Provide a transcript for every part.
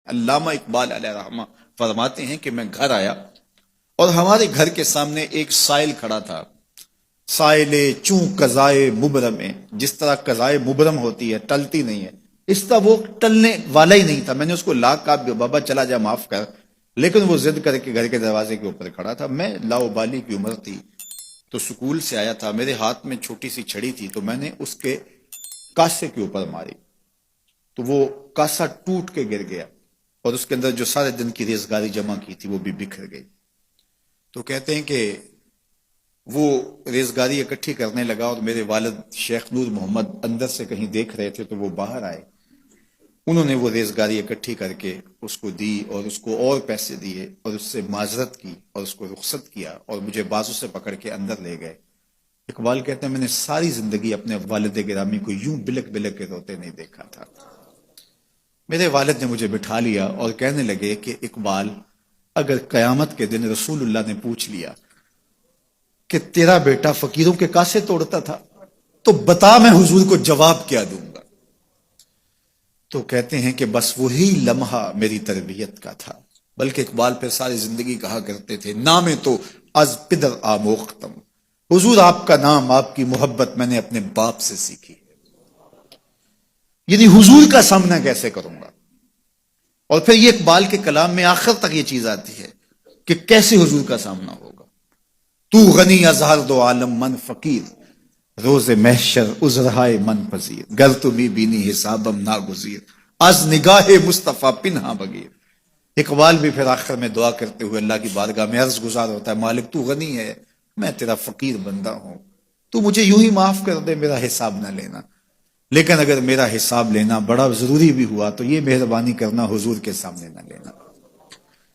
علامہ اقبال علیہ رحمہ فرماتے ہیں کہ میں گھر آیا اور ہمارے گھر کے سامنے ایک سائل کھڑا تھا. سائل چوں قضائے مبرم ہے، جس طرح قضائے مبرم ہوتی ہے، ٹلتی نہیں ہے، اس طرح وہ ٹلنے والا ہی نہیں تھا. میں نے اس کو لا کہا بابا چلا جا معاف کر، لیکن وہ ضد کر کے گھر کے دروازے کے اوپر کھڑا تھا. میں لاؤبالی کی عمر تھی تو سکول سے آیا تھا، میرے ہاتھ میں چھوٹی سی چھڑی تھی تو میں نے اس کے کاسے کے اوپر ماری تو وہ کاسا ٹوٹ کے گر گیا اور اس کے اندر جو سارے دن کی ریزگاری جمع کی تھی وہ بھی بکھر گئی. تو کہتے ہیں کہ وہ ریزگاری اکٹھی کرنے لگا اور میرے والد شیخ نور محمد اندر سے کہیں دیکھ رہے تھے تو وہ باہر آئے. انہوں نے وہ ریزگاری اکٹھی کر کے اس کو دی اور اس کو اور پیسے دیے اور اس سے معذرت کی اور اس کو رخصت کیا اور مجھے بازو سے پکڑ کے اندر لے گئے. اقبال کہتے ہیں میں نے ساری زندگی اپنے والد گرامی کو یوں بلک بلک کے روتے نہیں دیکھا تھا. میرے والد نے مجھے بٹھا لیا اور کہنے لگے کہ اقبال، اگر قیامت کے دن رسول اللہ نے پوچھ لیا کہ تیرا بیٹا فقیروں کے کاسے توڑتا تھا تو بتا میں حضور کو جواب کیا دوں گا. تو کہتے ہیں کہ بس وہی لمحہ میری تربیت کا تھا. بلکہ اقبال پھر ساری زندگی کہا کرتے تھے نام تو از پدر آموختم، حضور آپ کا نام، آپ کی محبت میں نے اپنے باپ سے سیکھی. یعنی حضور کا سامنا کیسے کروں گا. اور پھر یہ اقبال کے کلام میں آخر تک یہ چیز آتی ہے کہ کیسے حضور کا سامنا ہوگا. تو غنی از ہر دو عالم من فقیر، روز محشر عذرہائے من پذیر، گر تمی بینی حسابم ناگزیر، از نگاہ مصطفیٰ پنہا بغیر. اقبال بھی پھر آخر میں دعا کرتے ہوئے اللہ کی بارگاہ میں عرض گزار ہوتا ہے مالک تو غنی ہے، میں تیرا فقیر بندہ ہوں، تو مجھے یوں ہی معاف کر دے، میرا حساب نہ لینا. لیکن اگر میرا حساب لینا بڑا ضروری بھی ہوا تو یہ مہربانی کرنا حضور کے سامنے نہ لینا،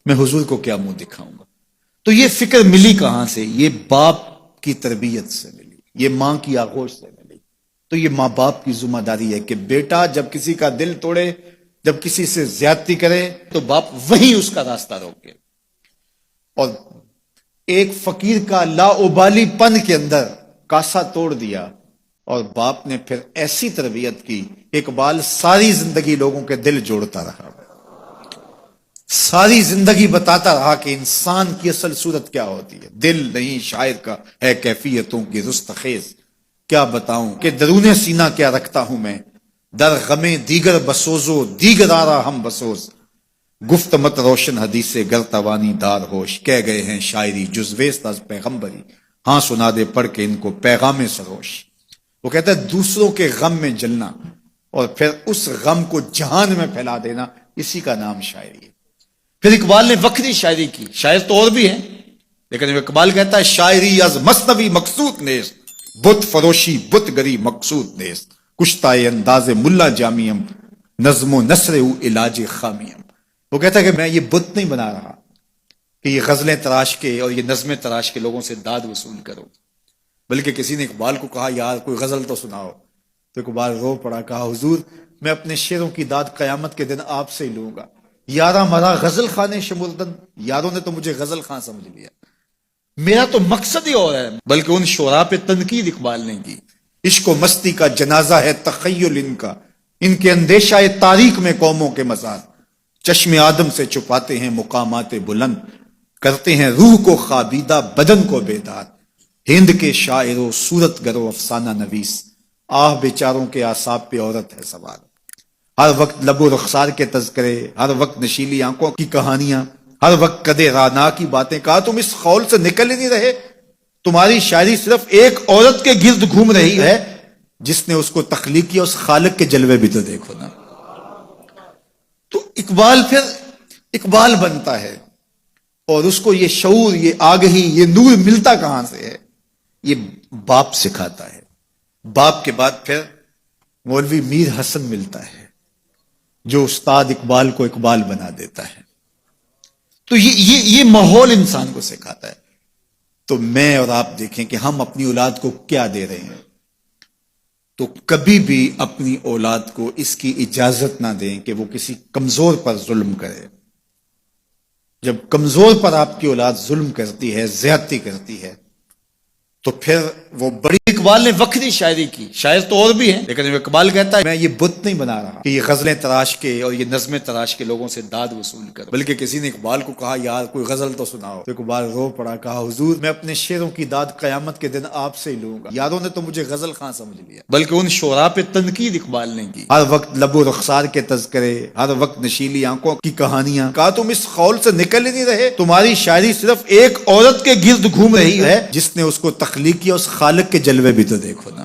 میں حضور کو کیا منہ دکھاؤں گا. تو یہ فکر ملی کہاں سے؟ یہ باپ کی تربیت سے ملی، یہ ماں کی آغوش سے ملی. تو یہ ماں باپ کی ذمہ داری ہے کہ بیٹا جب کسی کا دل توڑے، جب کسی سے زیادتی کرے تو باپ وہیں اس کا راستہ روکے. اور ایک فقیر کا لاؤبالی پن کے اندر کاسا توڑ دیا اور باپ نے پھر ایسی تربیت کی. اقبال ساری زندگی لوگوں کے دل جوڑتا رہا، ساری زندگی بتاتا رہا کہ انسان کی اصل صورت کیا ہوتی ہے. دل نہیں شاعر کا ہے کیفیتوں کی رستخیز، کیا بتاؤں کہ درون سینہ کیا رکھتا ہوں میں، در غم دیگر بسوزو دیگر آرا ہم بسوز، گفت مت روشن حدیث گر توانی دار ہوش، کہہ گئے ہیں شاعری جزویست از پیغمبری، ہاں سنا دے پڑھ کے ان کو پیغام سروش. وہ کہتا ہے دوسروں کے غم میں جلنا اور پھر اس غم کو جہان میں پھیلا دینا، اسی کا نام شاعری ہے. پھر اقبال نے وکری شاعری کی، شاعر تو اور بھی ہیں لیکن اقبال کہتا ہے شاعری از مثنوی مقصود نیست، بت فروشی بت گری مقصود نیست، کشتائے انداز ملا جامیم، نظم و نثر او علاج خامیم. وہ کہتا ہے کہ میں یہ بت نہیں بنا رہا کہ یہ غزلیں تراش کے اور یہ نظمیں تراش کے لوگوں سے داد وصول کرو. بلکہ کسی نے اقبال کو کہا یار کوئی غزل تو سناؤ، تو اقبال رو پڑا، کہا حضور میں اپنے شعروں کی داد قیامت کے دن آپ سے ہی لوں گا. یارہ مرا غزل خانے شمردن، یاروں نے تو مجھے غزل خان سمجھ لیا، میرا تو مقصد ہی اور ہے. بلکہ ان شعراء پہ تنقید اقبال نے کی. عشق و مستی کا جنازہ ہے تخیل ان کا، ان کے اندیشہ تاریخ میں قوموں کے مزار، چشم آدم سے چھپاتے ہیں مقامات بلند، کرتے ہیں روح کو خوابیدہ بدن کو بیدار. ہند کے شاعر و صورت گر و افسانہ نویس، آہ بیچاروں کے اعصاب پہ عورت ہے سوار. ہر وقت لب و رخسار کے تذکرے، ہر وقت نشیلی آنکھوں کی کہانیاں، ہر وقت قدے رانا کی باتیں. کہا تم اس خول سے نکل ہی نہیں رہے، تمہاری شاعری صرف ایک عورت کے گرد گھوم رہی ہے جس نے اس کو تخلیق کیا، اس خالق کے جلوے بھی تو دیکھو نا. تو اقبال پھر اقبال بنتا ہے اور اس کو یہ شعور، یہ آگہی، یہ نور ملتا کہاں سے ہے؟ یہ باپ سکھاتا ہے. باپ کے بعد پھر مولوی میر حسن ملتا ہے جو استاد اقبال کو اقبال بنا دیتا ہے. تو یہ ماحول انسان کو سکھاتا ہے. تو میں اور آپ دیکھیں کہ ہم اپنی اولاد کو کیا دے رہے ہیں. تو کبھی بھی اپنی اولاد کو اس کی اجازت نہ دیں کہ وہ کسی کمزور پر ظلم کرے. جب کمزور پر آپ کی اولاد ظلم کرتی ہے، زیادتی کرتی ہے، تو پھر وہ بڑی اقبال نے وکری شاعری کی، شاعر تو اور بھی ہیں، لیکن اقبال کہتا ہے میں یہ بت نہیں بنا رہا کہ یہ غزلیں تراش کے اور یہ نظمیں تراش کے لوگوں سے داد وصول کر، بلکہ کسی نے اقبال کو کہا یار کوئی غزل تو سناؤ، تو اقبال رو پڑا، کہا حضور میں اپنے شعروں کی داد قیامت کے دن آپ سے ہی لوں گا، یاروں نے تو مجھے غزل خاں سمجھ لیا۔ بلکہ ان شعراء پہ تنقید اقبال نے کی، ہر وقت لب و رخسار کے تذکرے، ہر وقت نشیلی آنکھوں کی کہانیاں، کہا تم اس خول سے نکل ہی نہیں رہے، تمہاری شاعری صرف ایک عورت کے گرد گھوم رہی ہے جس نے اس کو تخلیق کیا، اس خالق کے جلوے بھی تو دیکھو نا۔